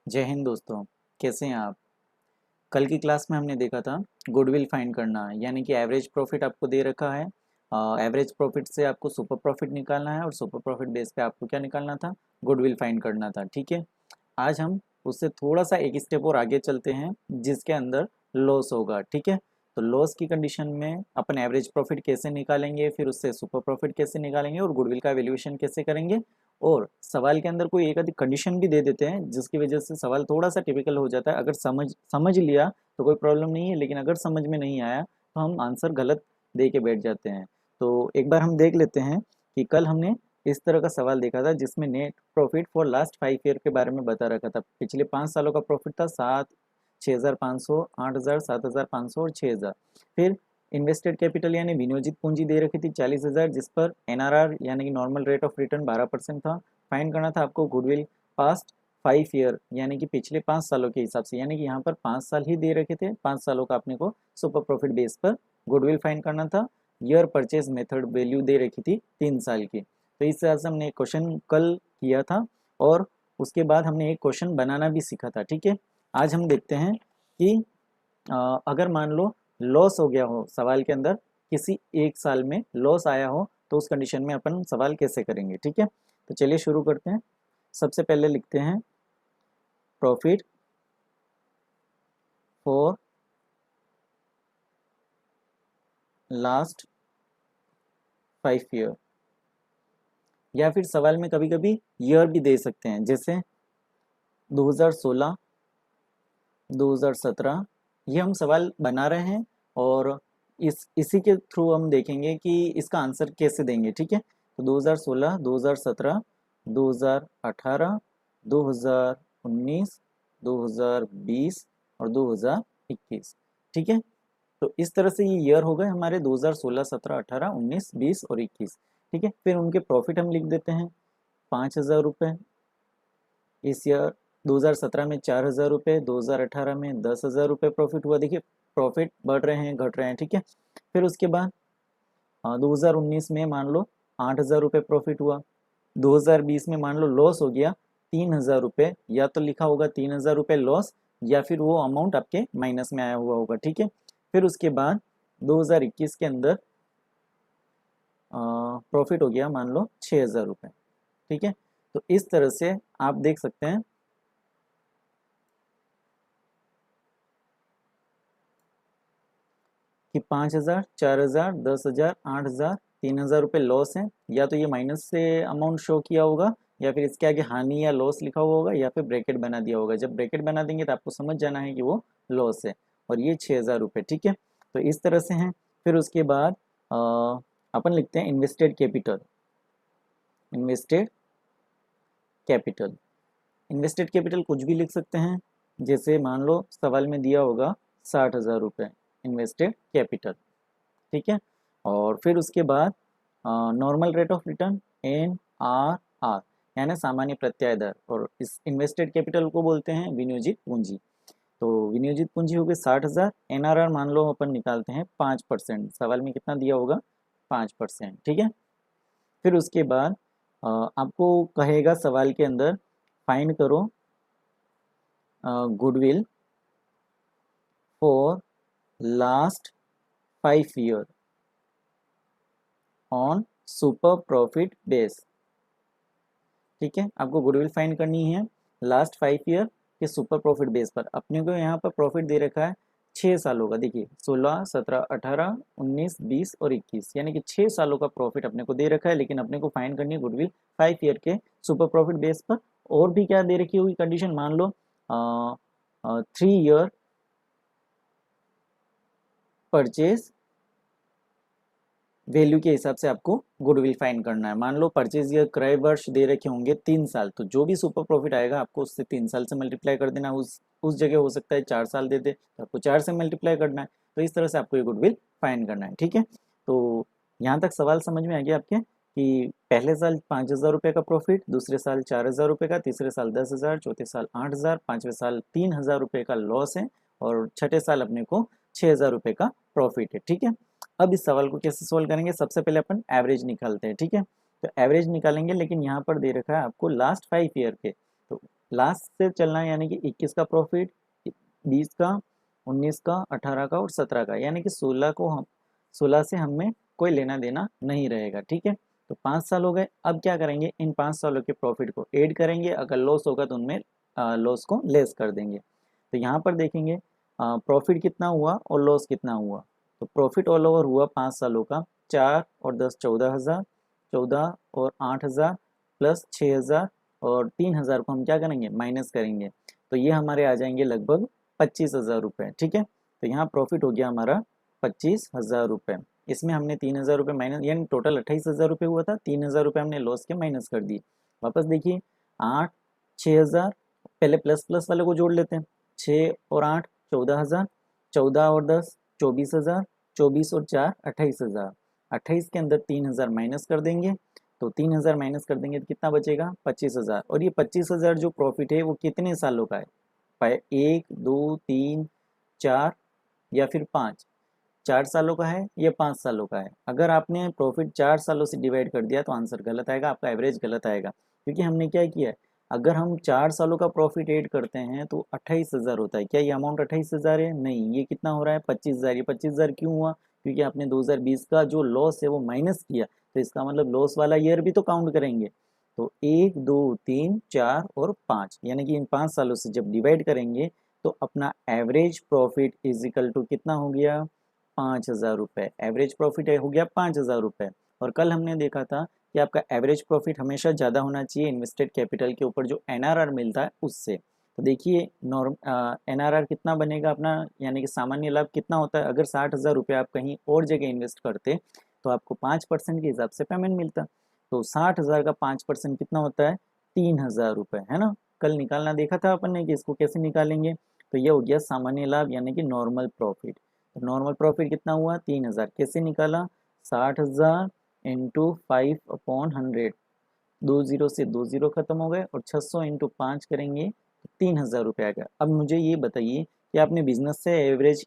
जय हिंद दोस्तों। कैसे हैं आप? कल की क्लास में हमने देखा था गुडविल फाइंड करना, यानी कि एवरेज प्रॉफिट आपको दे रखा है। एवरेज प्रॉफिट से आपको सुपर प्रॉफिट निकालना है और सुपर प्रॉफिट बेस पे आपको क्या निकालना था? गुडविल फाइंड करना था। ठीक है, आज हम उससे थोड़ा सा एक स्टेप और आगे चलते हैं जिसके अंदर लॉस होगा। ठीक है, तो लॉस की कंडीशन में अपन एवरेज प्रॉफिट कैसे निकालेंगे, फिर उससे सुपर प्रॉफिट कैसे निकालेंगे और गुडविल का वैल्यूएशन कैसे करेंगे। और सवाल के अंदर कोई एक आधी कंडीशन भी दे देते हैं जिसकी वजह से सवाल थोड़ा सा टिपिकल हो जाता है। अगर समझ लिया तो कोई प्रॉब्लम नहीं है, लेकिन अगर समझ में नहीं आया तो हम आंसर गलत दे के बैठ जाते हैं। तो एक बार हम देख लेते हैं कि कल हमने इस तरह का सवाल देखा था जिसमें net profit for last 5 year के बारे में बता रखा था। पिछले 5 सालों का प्रॉफिट था 6,500, 8,000, 7,500 और 6,000। फिर इन्वेस्टेड कैपिटल यानी विनियोजित पूंजी दे रखी थी 40,000, जिस पर एनआरआर यानी कि नॉर्मल रेट ऑफ रिटर्न 12% था। फाइंड करना था आपको गुडविल पास्ट 5 ईयर यानी कि पिछले 5 सालों के हिसाब से, यानी कि यहाँ पर 5 साल ही दे रखे थे। 5 सालों का अपने को सुपर प्रॉफिट बेस पर गुडविल फाइंड करना था। ईयर परचेज मेथड वैल्यू दे रखी थी 3 साल की। तो इस तरह से हमने एक क्वेश्चन कल किया था और उसके बाद हमने एक क्वेश्चन बनाना भी सीखा था। ठीक है, आज हम देखते हैं कि अगर मान लो लॉस हो गया हो सवाल के अंदर, किसी एक साल में लॉस आया हो, तो उस कंडीशन में अपन सवाल कैसे करेंगे। ठीक है, तो चलिए शुरू करते हैं। सबसे पहले लिखते हैं प्रॉफिट फॉर लास्ट 5 ईयर, या फिर सवाल में कभी कभी ईयर भी दे सकते हैं, जैसे 2016, 2017। ये हम सवाल बना रहे हैं और इसी के थ्रू हम देखेंगे कि इसका आंसर कैसे देंगे। ठीक है, तो 2016, 2017, 2018, 2019, 2020 और 2021। ठीक है, तो इस तरह से ये ईयर हो गए हमारे 2016, 17, 18, 19, 20 और 21। ठीक है, फिर उनके प्रॉफिट हम लिख देते हैं 5,000 रुपये। इस ईयर 2017 में 4,000 रुपये, 2018 में 10,000 रुपये प्रॉफिट हुआ। देखिए प्रॉफिट बढ़ रहे हैं घट रहे हैं। ठीक है, फिर उसके बाद 2019 में मान लो 8,000 रुपये प्रॉफिट हुआ। 2020 में मान लो लॉस हो गया 3,000 रुपये, या तो लिखा होगा 3,000 रुपये लॉस, या फिर वो अमाउंट आपके माइनस में आया हुआ होगा। ठीक है, फिर उसके बाद 2021 के अंदर प्रॉफिट हो गया मान लो 6,000 रुपये। ठीक है, तो इस तरह से आप देख सकते हैं कि 5,000, 4,000, 10,000, 8,000, 3,000 रुपये लॉस है। या तो ये माइनस से अमाउंट शो किया होगा, या फिर इसके आगे हानि या लॉस लिखा हुआ होगा, या फिर ब्रैकेट बना दिया होगा। जब ब्रैकेट बना देंगे तो आपको समझ जाना है कि वो लॉस है, और ये 6,000 रुपये। ठीक है, तो इस तरह से हैं। फिर उसके बाद अपन लिखते हैं invested capital. Invested capital, invested capital कुछ भी लिख सकते हैं, जैसे मान लो सवाल में दिया होगा 60,000 रुपये इन्वेस्टेड कैपिटल। ठीक है, और फिर उसके बाद normal rate of return NRR यानी सामान्य प्रत्याय दर, और इस इन्वेस्टेड कैपिटल को बोलते हैं विनियोजित पूंजी। तो विनियोजित पूंजी हो गई 60,000, NRR मान लो अपन निकालते हैं 5%। सवाल में कितना दिया होगा? 5%। ठीक है, फिर उसके बाद आपको कहेगा सवाल के अंदर फाइंड करो goodwill for last 5 year on super profit base. ठीक है, आपको गुडविल फाइंड करनी है लास्ट 5 ईयर के सुपर प्रॉफिट बेस पर। अपने को यहाँ पर प्रॉफिट दे रखा है 6 सालों का। देखिए 16, 17, 18, 19, 20 और 21, यानी कि 6 सालों का प्रॉफिट अपने को दे रखा है, लेकिन अपने को फाइंड करनी है गुडविल 5 ईयर के सुपर प्रॉफिट बेस पर। और भी क्या दे रखी होगी कंडीशन, मान लो 3 ईयर परचेज वैल्यू के हिसाब से आपको गुडविल फाइंड करना है। मान लो परचेज या क्रय वर्ष दे रखे होंगे 3 साल, तो जो भी सुपर प्रॉफिट आएगा आपको उससे 3 साल से मल्टीप्लाई कर देना। उस जगह हो सकता है 4 साल दे दे, तो आपको 4 से मल्टीप्लाई करना है। तो इस तरह से आपको ये गुडविल फाइंड करना है। ठीक है, तो यहाँ तक सवाल समझ में आ गया आपके कि पहले साल 5,000 रुपये का प्रॉफिट, दूसरे साल 4,000 रुपये का, तीसरे साल 10,000, चौथे साल 8,000, पाँचवें साल 3,000 रुपये का लॉस है, और छठे साल अपने को 6,000 रुपये का प्रॉफिट है। ठीक है, अब इस सवाल को कैसे सोल्व करेंगे? सबसे पहले अपन एवरेज निकालते हैं। ठीक है, तो एवरेज निकालेंगे, लेकिन यहाँ पर दे रखा है आपको लास्ट 5 ईयर के, तो लास्ट से चलना है, यानी कि 21 का प्रॉफिट, 20 का, 19 का, 18 का और 17 का, यानी कि 16 से हमें कोई लेना देना नहीं रहेगा। ठीक है, तो 5 साल हो गए। अब क्या करेंगे, इन 5 सालों के प्रॉफिट को ऐड करेंगे, अगर लॉस होगा तो उनमें लॉस को लेस कर देंगे। तो यहाँ पर देखेंगे प्रॉफिट कितना हुआ और लॉस कितना हुआ। तो प्रॉफिट ऑल ओवर हुआ 5 सालों का 4 और 10 14,000, 14 और 8,000 प्लस 6,000 और 3,000 को हम क्या करेंगे, माइनस करेंगे। तो ये हमारे आ जाएंगे लगभग 25,000 रुपये। ठीक है, तो यहाँ प्रॉफिट हो गया हमारा 25,000 रुपये। इसमें हमने 3,000 रुपये माइनस, यानी टोटल 28,000 रुपये हुआ था, 3,000 रुपये हमने लॉस के माइनस कर दिए। वापस देखिए 8, 6,000, पहले प्लस प्लस वाले को जोड़ लेते हैं, 6 और 8 14,000, 14 और 10 24,000, 24 और 4 28,000, 28 के अंदर 3,000 माइनस कर देंगे, तो 3,000 माइनस कर देंगे तो कितना बचेगा, 25,000। और ये 25,000 जो प्रॉफिट है वो कितने सालों का है, 1 2 3 4 या फिर 5, 4 सालों का है या 5 सालों का है। अगर आपने प्रॉफिट 4 सालों से डिवाइड कर दिया तो आंसर गलत आएगा, आपका एवरेज गलत आएगा, क्योंकि हमने क्या किया है, अगर हम 4 सालों का प्रॉफिट ऐड करते हैं तो 28,000 होता है। क्या ये अमाउंट 28,000 है? नहीं, ये कितना हो रहा है, 25,000। ये 25,000 क्यों हुआ, क्योंकि आपने 2020 का जो लॉस है वो माइनस किया, तो इसका मतलब लॉस वाला ईयर भी तो काउंट करेंगे। तो 1 2 3 4 और 5, यानी कि इन 5 सालों से जब डिवाइड करेंगे तो अपना average profit is equal to कितना हो गया, 5,000 रुपये। एवरेज प्रॉफिट हो गया 5,000 रुपये। और कल हमने देखा था कि आपका एवरेज प्रॉफिट हमेशा ज़्यादा होना चाहिए इन्वेस्टेड कैपिटल के ऊपर जो एनआरआर मिलता है उससे। तो देखिए एनआरआर कितना बनेगा अपना, यानी कि सामान्य लाभ कितना होता है, अगर 60,000 रुपये आप कहीं और जगह इन्वेस्ट करते तो आपको 5% के हिसाब से पेमेंट मिलता। तो 60,000 का 5% कितना होता है, 3,000 रुपये, है ना। कल निकालना देखा था अपन ने कि इसको कैसे निकालेंगे। तो ये हो गया सामान्य लाभ यानी कि नॉर्मल प्रॉफिट। तो नॉर्मल प्रॉफिट कितना हुआ, 3,000। कैसे निकाला, 60,000 इंटू 5/100, 2 जीरो से 2 जीरो खत्म हो गए, और 600 इंटू 5 करेंगे तो 3,000 रुपये आएगा। अब मुझे ये बताइए कि आपने बिजनेस से एवरेज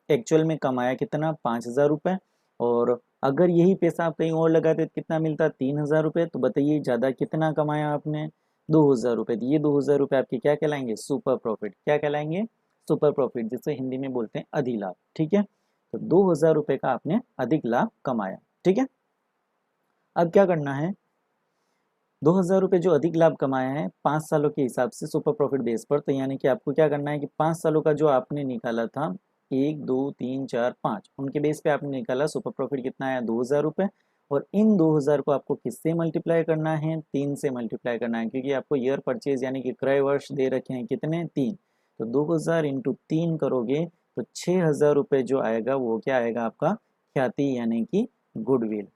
एक्चुअल में कमाया कितना, 5,000 रुपये, और अगर यही पैसा आप कहीं और लगाते तो कितना मिलता, 3,000 रुपये। तो बताइए ज़्यादा कितना कमाया आपने, 2,000 रुपये। तो ये 2,000 रुपये आपके क्या कहलाएंगे, सुपर प्रॉफिट। क्या कहलाएंगे, सुपर प्रॉफिट, जिसे हिंदी में बोलते हैं अधिलाभ। ठीक है, तो 2,000 रुपये का आपने अधिक लाभ कमाया। ठीक है, अब क्या करना है, 2,000 रुपये जो अधिक लाभ कमाया है 5 सालों के हिसाब से सुपर प्रॉफिट बेस पर, तो यानी कि आपको क्या करना है कि 5 सालों का जो आपने निकाला था 1 2 3 4 5, उनके बेस पे आपने निकाला सुपर प्रॉफिट कितना आया, 2,000 रुपये। और इन 2,000 को आपको किससे मल्टीप्लाई करना है, 3 से मल्टीप्लाई करना है, क्योंकि आपको ईयर परचेज यानी कि क्रय वर्ष दे रखे हैं कितने, 3। तो 2,000 इंटू 3 करोगे तो 6,000 रुपये जो आएगा वो क्या आएगा आपका, ख्याति यानी कि गुडविल।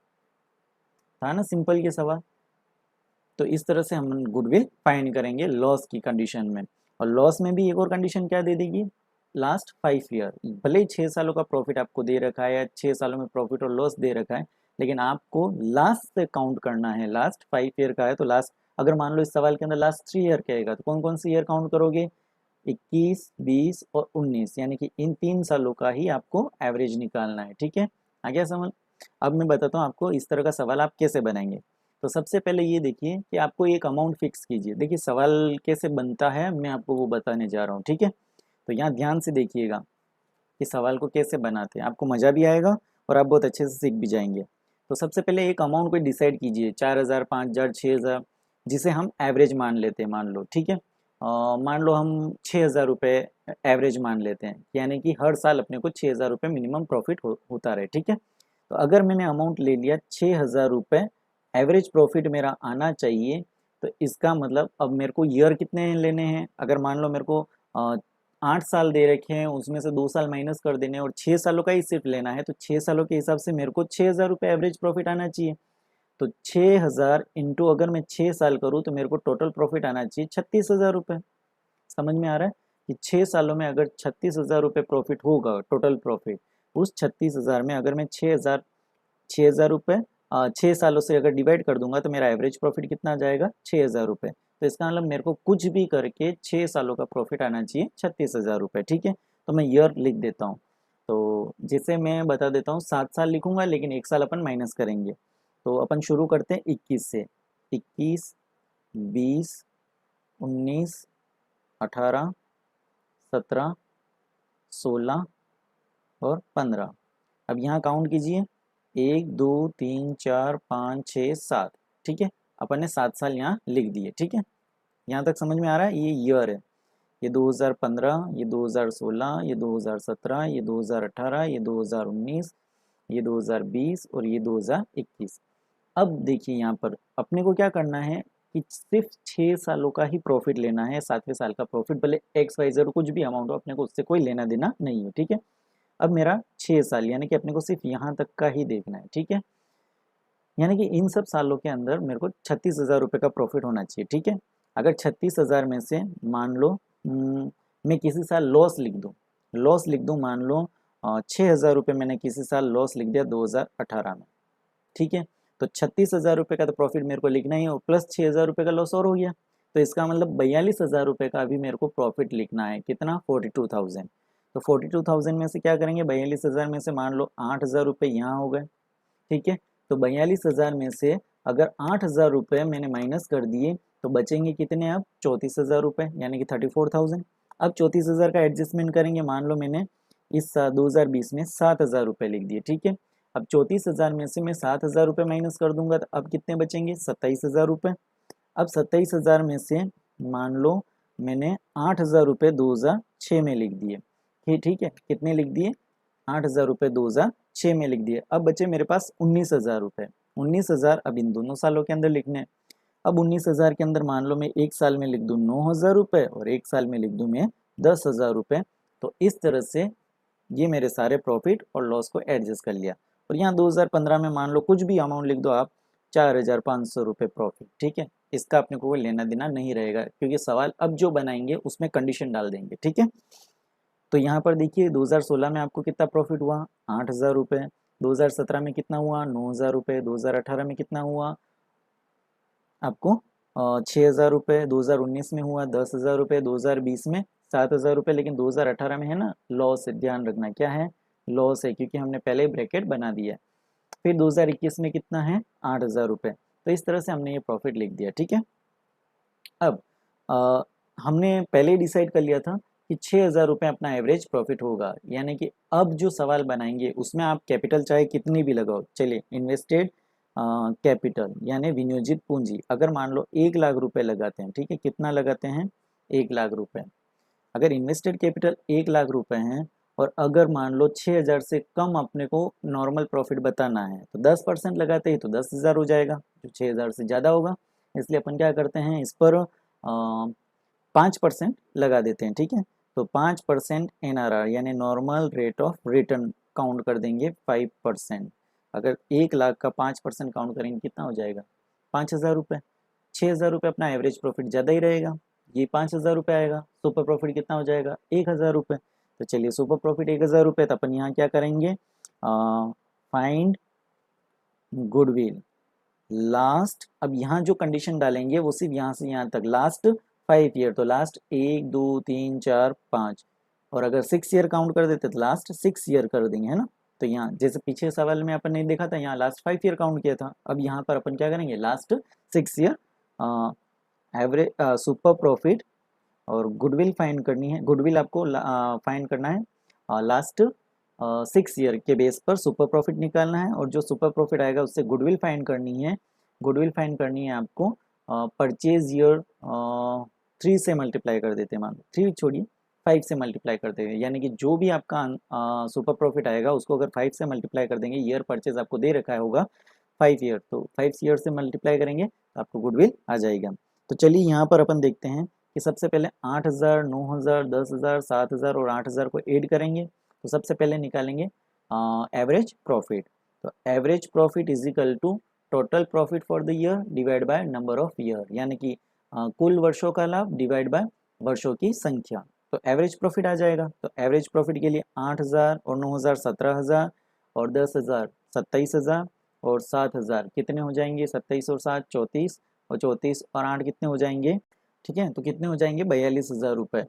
था ना सिंपल ये सवाल। तो इस तरह से हम गुडविल फाइंड करेंगे लॉस की कंडीशन में। और लॉस में भी एक और कंडीशन क्या दे देगी, लास्ट 5 ईयर। भले ही 6 सालों का प्रॉफिट आपको दे रखा है या 6 सालों में प्रॉफिट और लॉस दे रखा है, लेकिन आपको लास्ट से काउंट करना है। लास्ट 5 ईयर का है तो लास्ट, अगर मान लो इस सवाल के अंदर लास्ट 3 ईयर कहेगा तो कौन कौन से ईयर काउंट करोगे, 21 20 और 19, यानी कि इन 3 सालों का ही आपको एवरेज निकालना है। ठीक है, आ गया समझ। अब मैं बताता हूँ आपको इस तरह का सवाल आप कैसे बनाएंगे। तो सबसे पहले ये देखिए कि आपको एक अमाउंट फिक्स कीजिए। देखिए सवाल कैसे बनता है मैं आपको वो बताने जा रहा हूँ। ठीक है, तो यहाँ ध्यान से देखिएगा कि सवाल को कैसे बनाते हैं, आपको मज़ा भी आएगा और आप बहुत अच्छे से सीख भी जाएंगे। तो सबसे पहले एक अमाउंट को डिसाइड कीजिए, 4,000 5,000 6,000, जिसे हम एवरेज मान लेते हैं, मान लो। ठीक है, मान लो हम 6,000 रुपये एवरेज मान लेते हैं, यानी कि हर साल अपने को 6,000 रुपये मिनिमम प्रॉफिट होता रहे। ठीक है, तो अगर मैंने अमाउंट ले लिया 6,000 रुपये, एवरेज प्रॉफिट मेरा आना चाहिए, तो इसका मतलब अब मेरे को ईयर कितने लेने हैं। अगर मान लो मेरे को 8 साल दे रखे हैं, उसमें से 2 साल माइनस कर देने और 6 सालों का ही सिर्फ लेना है, तो 6 सालों के हिसाब से मेरे को 6,000 रुपये एवरेज प्रॉफिट आना चाहिए। तो 6,000 इंटू अगर मैं 6 साल करूँ तो मेरे को टोटल प्रॉफिट आना चाहिए 36,000 रुपये। समझ में आ रहा है कि 6 सालों में अगर 36,000 रुपये प्रॉफिट होगा टोटल प्रॉफिट, उस 36,000 में अगर मैं 6,000 रुपये 6 सालों से अगर डिवाइड कर दूंगा तो मेरा एवरेज प्रॉफिट कितना आ जाएगा, 6,000 रुपये। तो इसका मतलब मेरे को कुछ भी करके 6 सालों का प्रॉफिट आना चाहिए 36,000 रुपये। ठीक है, तो मैं ईयर लिख देता हूँ। तो जैसे मैं बता देता हूँ 7 साल लिखूंगा, लेकिन 1 साल अपन माइनस करेंगे। तो अपन शुरू करते हैं 21 से, 21 20 19 18, 17, 16 और 15। अब यहाँ काउंट कीजिए, 1 2 3 4 5 6 7। ठीक है, अपन ने 7 साल यहाँ लिख दिए। ठीक है, यहाँ तक समझ में आ रहा है? ये ईयर है, ये 2015, ये 2016, ये 2017, ये 2018, ये 2019, ये 2020 और ये 2021। अब देखिए यहाँ पर अपने को क्या करना है कि सिर्फ 6 सालों का ही प्रॉफिट लेना है। 7वें साल का प्रॉफिट भले एक्स वाई जेड कुछ भी अमाउंट हो, अपने को उससे कोई लेना देना नहीं है। ठीक है, अब मेरा 6 साल यानी कि अपने को सिर्फ यहाँ तक का ही देखना है। ठीक है, यानी कि इन सब सालों के अंदर मेरे को 36,000 रुपये का प्रॉफिट होना चाहिए। ठीक है, अगर 36,000 में से मान लो मैं किसी साल लॉस लिख दूँ, मान लो 6,000 रुपये मैंने किसी साल लॉस लिख दिया 2018 में। ठीक है, तो 36,000 रुपये का तो प्रॉफिट मेरे को लिखना ही है, और प्लस 6,000 रुपये का लॉस और हो गया, तो इसका मतलब 42,000 रुपये का अभी मेरे को प्रॉफिट लिखना है। कितना? 42,000। तो 42,000 में से क्या करेंगे, 42,000 में से मान लो 8,000 रुपये यहाँ हो गए। ठीक है, तो 42,000 में से अगर 8,000 रुपये मैंने माइनस कर दिए तो बचेंगे कितने? अब 34,000 रुपये, यानी कि 34,000। अब 34,000 का एडजस्टमेंट करेंगे। मान लो मैंने इस 2020 में 7,000 रुपये लिख दिए। ठीक है, अब 34,000 में से मैं 7,000 रुपये माइनस कर दूंगा तो अब कितने बचेंगे? 27,000 रुपये। अब 27,000 में से मान लो मैंने 8,000 रुपये 2006 में लिख दिए। ठीक है, कितने लिख दिए? 8,000 रुपये 2006 में लिख दिए। अब बचे मेरे पास 19,000 रुपये। 19,000 अब इन दोनों सालों के अंदर लिखने। अब 19,000 के अंदर मान लो मैं एक साल में लिख दूँ 9,000 रुपये और एक साल में लिख दूँ मैं 10,000 रुपये। तो इस तरह से ये मेरे सारे प्रॉफिट और लॉस को एडजस्ट कर लिया। और यहाँ 2015 में मान लो कुछ भी अमाउंट लिख दो आप, 4,500 रुपये प्रॉफिट। ठीक है, इसका अपने को कोई लेना देना नहीं रहेगा, क्योंकि सवाल अब जो बनाएंगे उसमें कंडीशन डाल देंगे। ठीक है, तो यहाँ पर देखिए 2016 में आपको कितना प्रॉफिट हुआ? 8,000 रुपये। 2017 में कितना हुआ? 9,000 रुपये। 2018 में कितना हुआ आपको? 6,000 रुपये। 2019 में हुआ 10,000 रुपये। 2020 में 7,000 रुपये। लेकिन 2018 में है ना लॉस है, ध्यान रखना क्या है? लॉस है, क्योंकि हमने पहले ही ब्रैकेट बना दिया है। फिर 2021 में कितना है? 8,000 रुपये। तो इस तरह से हमने ये प्रॉफिट लिख दिया। ठीक है, अब हमने पहले ही डिसाइड कर लिया था कि 6,000 रुपये अपना एवरेज प्रॉफिट होगा, यानी कि अब जो सवाल बनाएंगे उसमें आप कैपिटल चाहे कितनी भी लगाओ। चलिए, इन्वेस्टेड कैपिटल यानी विनियोजित पूंजी, अगर मान लो 1,00,000 रुपये लगाते हैं। ठीक है, कितना लगाते हैं? 1,00,000 रुपये। अगर इन्वेस्टेड कैपिटल 1,00,000 रुपये हैं और अगर मान लो 6,000 से कम अपने को नॉर्मल प्रॉफिट बताना है तो 10% लगाते हैं तो 10,000 हो जाएगा, जो 6,000 से ज़्यादा होगा। इसलिए अपन क्या करते हैं, इस पर 5% लगा देते हैं। ठीक है, तो 5% NRR यानी normal rate of return count कर देंगे 5%। अगर 1,00,000 का 5% काउंट करेंगे कितना हो जाएगा? 5,000 रुपये। 6,000 रुपये अपना एवरेज प्रॉफिट ज़्यादा ही रहेगा, ये 5,000 रुपये आएगा। सुपर प्रॉफिट कितना हो जाएगा? 1,000 रुपये। तो चलिए, सुपर प्रॉफिट 1,000 रुपये, तो अपन यहाँ क्या करेंगे? Find goodwill last. अब यहाँ जो कंडीशन डालेंगे वो सिर्फ यहाँ से यहाँ तक, लास्ट 5 ईयर। तो लास्ट 1 2 3 4 5, और अगर 6 ईयर काउंट कर देते तो लास्ट 6 ईयर कर देंगे, है ना। तो यहाँ जैसे पीछे सवाल में अपन ने देखा था, यहाँ लास्ट 5 ईयर काउंट किया था। अब यहाँ पर अपन क्या करेंगे? Last 6 year average super profit और गुडविल फाइंड करनी है। गुडविल आपको फाइंड करना है लास्ट 6 ईयर के बेस पर सुपर प्रॉफिट निकालना है, और जो सुपर प्रॉफिट आएगा उससे गुडविल फाइंड करनी है। गुडविल फाइंड करनी है आपको परचेज ईयर 3 से मल्टीप्लाई कर देते हैं, मान लो 3 छोड़िए 5 से मल्टीप्लाई कर देंगे, यानी कि जो भी आपका सुपर प्रॉफिट आएगा उसको अगर 5 से मल्टीप्लाई कर देंगे, ईयर परचेज आपको दे रखा है होगा 5 ईयर, तो 5 ईयर से मल्टीप्लाई करेंगे तो आपको गुडविल आ जाएगा। तो चलिए यहाँ पर अपन देखते हैं कि सबसे पहले 8,000, 9,000, 10,000, 7,000 और 8,000 को ऐड करेंगे। तो सबसे पहले निकालेंगे एवरेज प्रॉफिट। तो average profit is equal to total profit for the year divide by number of year, यानी कि कुल वर्षों का लाभ डिवाइड बाय वर्षों की संख्या। तो एवरेज प्रॉफिट आ जाएगा। तो एवरेज प्रॉफिट के लिए 8,000 और 9,000 17,000 और 10,000 27,000 और 7,000 कितने हो जाएंगे? 27 और 7 34, और 34 और 8 कितने हो जाएंगे? ठीक है, तो कितने हो जाएंगे? 42,000 रुपये।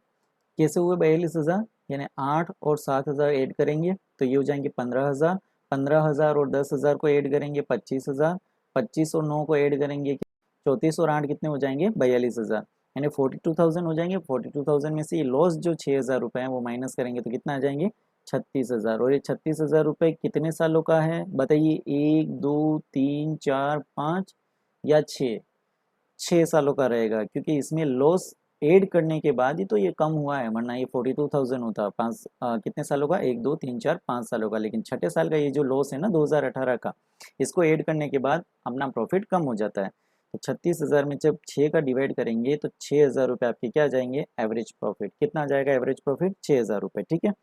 कैसे हुए 42,000? यानी 8 और 7,000 ऐड करेंगे तो ये हो जाएंगे 15,000। 15,000 और 10,000 को ऐड करेंगे 25,000। 25 और 9 को ऐड करेंगे 34 और 8 कितने हो जाएंगे? 42,000। यानी 42,000 हो जाएंगे। 42,000 में से ये लॉस जो 6,000 रुपये हैं वो माइनस करेंगे तो कितना आ जाएंगे 36,000। और ये 36,000 रुपये कितने सालों का है बताइए, 1 2 3 4 5 या 6 सालों का रहेगा, क्योंकि इसमें लॉस ऐड करने के बाद ही तो ये कम हुआ है, वरना ये 42,000 होता। कितने सालों का, 1 2 3 4 5 सालों का। लेकिन छठे साल का ये जो लॉस है ना 2018 का, इसको ऐड करने के बाद अपना प्रॉफिट कम हो जाता है। तो 36,000 में जब 6 का डिवाइड करेंगे तो 6,000 रुपये आपके क्या आ जाएंगे, एवरेज प्रॉफिट। कितना आ जाएगा एवरेज प्रॉफिट, 6,000 रुपये। ठीक है,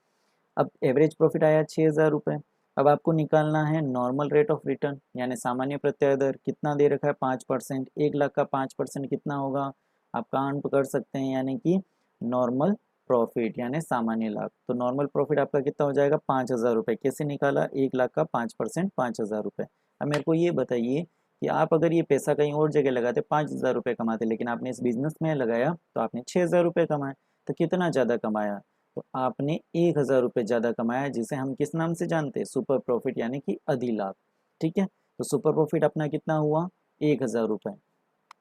अब एवरेज प्रॉफिट आया 6,000 रुपये। अब आपको निकालना है नॉर्मल रेट ऑफ रिटर्न, यानी सामान्य प्रत्याय दर। कितना दे रखा है, 5%। 1 लाख का 5% कितना होगा, आप काउंट कर सकते हैं, यानी कि नॉर्मल प्रॉफिट यानी सामान्य लाभ। तो नॉर्मल प्रॉफिट आपका कितना हो जाएगा, 5,000 रुपये। कैसे निकाला, 1 लाख का 5%, 5,000 रुपये। अब मेरे को ये बताइए कि आप अगर ये पैसा कहीं और जगह लगाते 5,000 रुपये कमाते, लेकिन आपने इस बिजनेस में लगाया तो आपने 6,000 रुपये कमाए। तो कितना ज़्यादा कमाया, तो आपने 1,000 रुपये ज़्यादा कमाया, जिसे हम किस नाम से जानते हैं, सुपर प्रॉफिट यानी कि अधिलाभ। ठीक है, तो सुपर प्रॉफिट अपना कितना हुआ, 1,000 रुपये।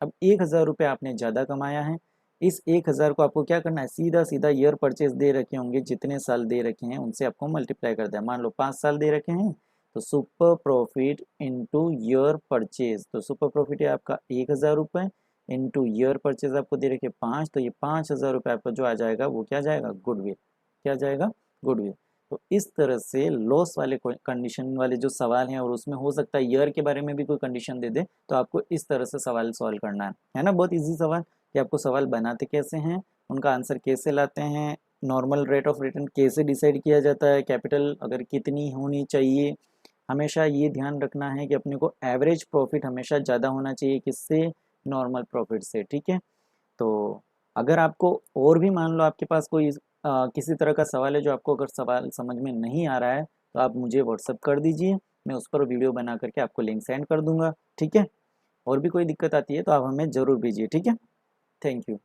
अब 1,000 रुपये आपने ज़्यादा कमाया है। इस 1,000 को आपको क्या करना है, सीधा सीधा ईयर परचेज दे रखे होंगे, जितने साल दे रखे हैं उनसे आपको मल्टीप्लाई कर दिया। मान लो 5 साल दे रखे हैं, तो super profit into year purchase. तो सुपर प्रॉफिट है आपका 1,000 रुपये इंटू ईयर परचेज आपको दे रखे 5, तो ये 5,000 रुपये आपका जो आ जाएगा वो क्या जाएगा, गुडविल। क्या जाएगा, गुडविल। तो इस तरह से लॉस वाले कंडीशन वाले जो सवाल हैं, और उसमें हो सकता है ईयर के बारे में भी कोई कंडीशन दे दे, तो आपको इस तरह से सवाल सॉल्व करना है ना। बहुत इजी सवाल कि आपको सवाल बनाते कैसे हैं, उनका आंसर कैसे लाते हैं, नॉर्मल रेट ऑफ रिटर्न कैसे डिसाइड किया जाता है, कैपिटल अगर कितनी होनी चाहिए। हमेशा ये ध्यान रखना है कि अपने को एवरेज प्रॉफिट हमेशा ज़्यादा होना चाहिए किससे, नॉर्मल प्रॉफिट से। ठीक है, तो अगर आपको और भी मान लो आपके पास कोई किसी तरह का सवाल है, जो आपको अगर सवाल समझ में नहीं आ रहा है, तो आप मुझे व्हाट्सअप कर दीजिए, मैं उस पर वीडियो बना करके आपको लिंक सेंड कर दूंगा। ठीक है, और भी कोई दिक्कत आती है तो आप हमें ज़रूर भेजिए। ठीक है, थैंक यू।